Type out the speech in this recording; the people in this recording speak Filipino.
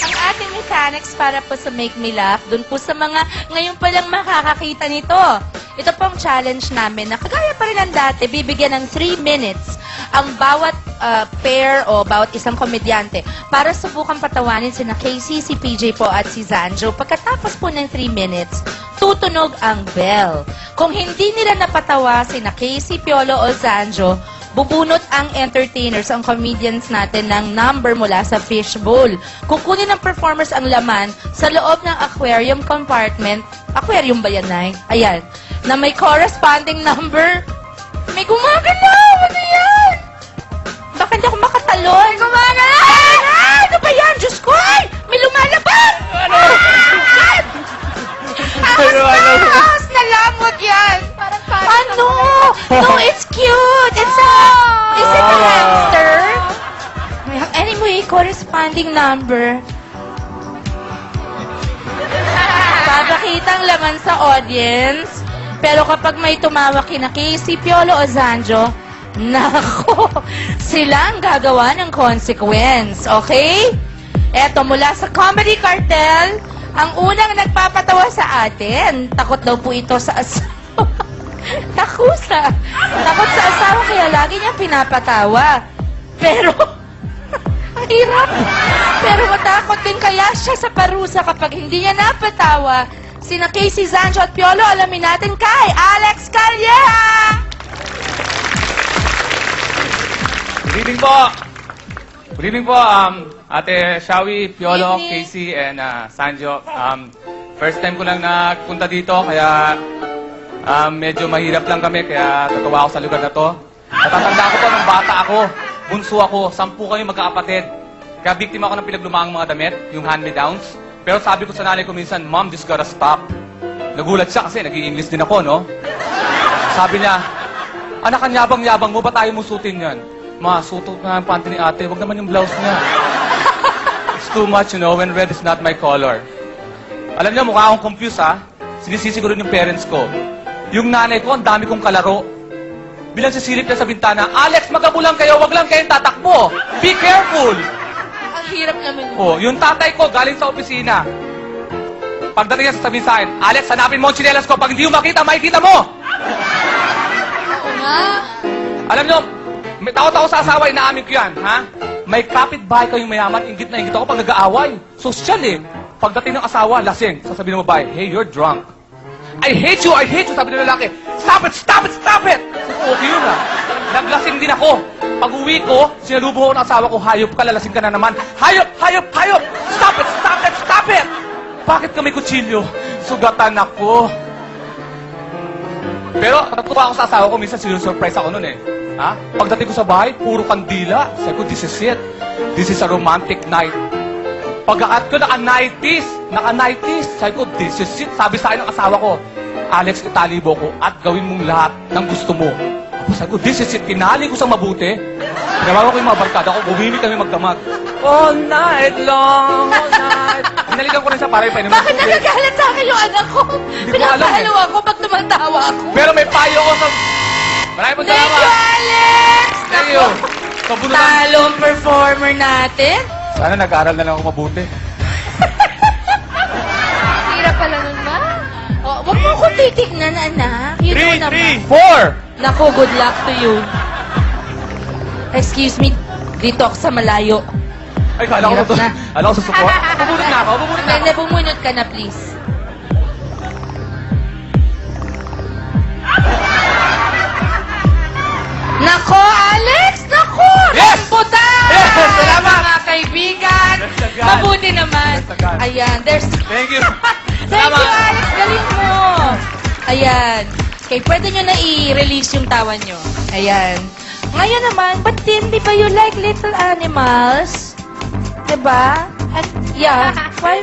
Ang ating mechanics para po sa Make Me Laugh, dun po sa mga ngayon pa lang makakakita nito. Ito pong challenge namin na kagaya pa rin ng dati, bibigyan ng 3 minutes ang bawat pair o bawat isang komedyante para subukan patawanin sina Casey, si PJ po at si Zanjo. Pagkatapos po ng 3 minutes, tutunog ang bell. Kung hindi nila napatawa sina Casey, Piolo o Zanjo, bubunot ang entertainers, ang comedians natin ng number mula sa fishbowl. Kukunin ng performers ang laman sa loob ng aquarium compartment. Aquarium ba yan, Nay? Ayan. Na may corresponding number. May gumagalaw! Ano yan? Baka hindi ako makatalon. May gumagalaw! Ano ba yan? Diyos ko! Ay! May lumalabas! Ano? Ahas na lamot yan! Ano? No, it's cute! It's a... Is it a hamster? Anyway, corresponding number. Papakita ang laman sa audience. Pero kapag may tumawag kina Casey, Piolo o Zanjo, nako, sila ang gagawa ng consequence. Okay? Eto, mula sa Comedy Cartel, ang unang nagpapatawa sa atin, takot daw po ito sa asawa. Takot sa asawa, kaya lagi niya pinapatawa. Pero, ang hirap. Pero matakot din kaya siya sa parusa kapag hindi niya napatawa. Sina Casey, Zanjo at Piolo, alamin natin kay Alex Calleja! Good evening po. Good evening po, Ate Shawi, Piolo, Good evening. Casey, and Sanjo. First time ko lang nagpunta dito, kaya medyo mahirap lang kami, kaya tatawa ako sa lugar na to. Natatanda ko to nung bata ako, bunso ako, 10 kami magkakapatid. Kaya biktima ako ng pinaglumaang mga damit, yung hand-me-downs. Pero sabi ko sa nanay ko minsan, Mom, this gotta stop. Nagulat siya kasi nag-i-English din ako, no? Sabi niya, anak, ang yabang-yabang mo, ba tayo musutin yan? Ma, sutot na ang panty ni ate, wag naman yung blouse niya. It's too much, you know, when red is not my color. Alam niyo, mukha akong confused, ha? Sinisisi ko rin yung parents ko. Yung nanay ko, ang dami kong kalaro. Bilang sisilip niya sa bintana, Alex, magabulang kayo, wag lang kayong tatakbo. Be careful! Ang hirap naman. Oh, yung tatay ko, galing sa opisina. Pagdating niya, sasabihin sa akin, Alex, hanapin mo ang tsinelas ko. Pag hindi mo makita mo! Oo nga. Alam niyo, may tao-tao sa asawa, inaamin ko yan, ha? May kapitbahay kayong mayaman, ingit na ingit ako pag nag-aaway. Social eh. Pagdating ng asawa, lasing. Sasabihin ng babae, hey, you're drunk. I hate you, sabi ng lalaki. Stop it, stop it, stop it! Okay yun ah. Naglasing din ako. Pag uwi ko, sinalubong ko ng asawa ko, hayop ka, lalasing ka na naman. Hayop, hayop, hayop! Stop it, stop it, stop it! Bakit ka may kutsilyo? Sugatan ako. Pero, natutuwa ako sa asawa ko, minsan sinusurprise ako nun eh. Ha? Pagdating ko sa bahay, puro kandila. Sabi ko, this is it. This is a romantic night. Pagkakat ko, naka-90s. Naka-90s. Sabi ko, this is it. Sabi sa akin ng asawa ko, Alex, italibo ko at gawin mong lahat ng gusto mo. Sabi ko, this is it. Tinali ko sa mabuti. Pinabawa ko yung mga barkada ko, bumili kami magdamag. All night long, all night. Hinalikan ko rin siya para ipainom. Bakit nagagalit sa akin yung anak ko? Hindi ko alam Pinapahalo ako pag tumatawa ako. Pero may payo ko sa... Maraming Thank you, salamat. Alex! Thank you. Kabunutan. Talong performer natin. Sana nag-aaral na lang ako mabuti. Hirap pala nun, ma. Oh, wag mo ko titignan, anak. You know naman. 4! Naku, good luck to you. Excuse me, dito ako sa malayo. Ay, kala ko Hirap to. na. Kala ko sa support. Bubunot na ako, bubunot na ako. Hindi, bumunot ka na, please. Nako, Alex! Nako! Yes! Rambutan! Yes! Salamat! Mga kaibigan! Nagsagan. Mabuti naman. Nagsagan. Ayan, there's... Thank you. Thank Salamat. you, Alex! Galing mo! Ayan. Okay, pwede nyo na i-release yung tawa nyo. Ayan. Ngayon naman, ba't di ba you like little animals? Diba? At, yeah.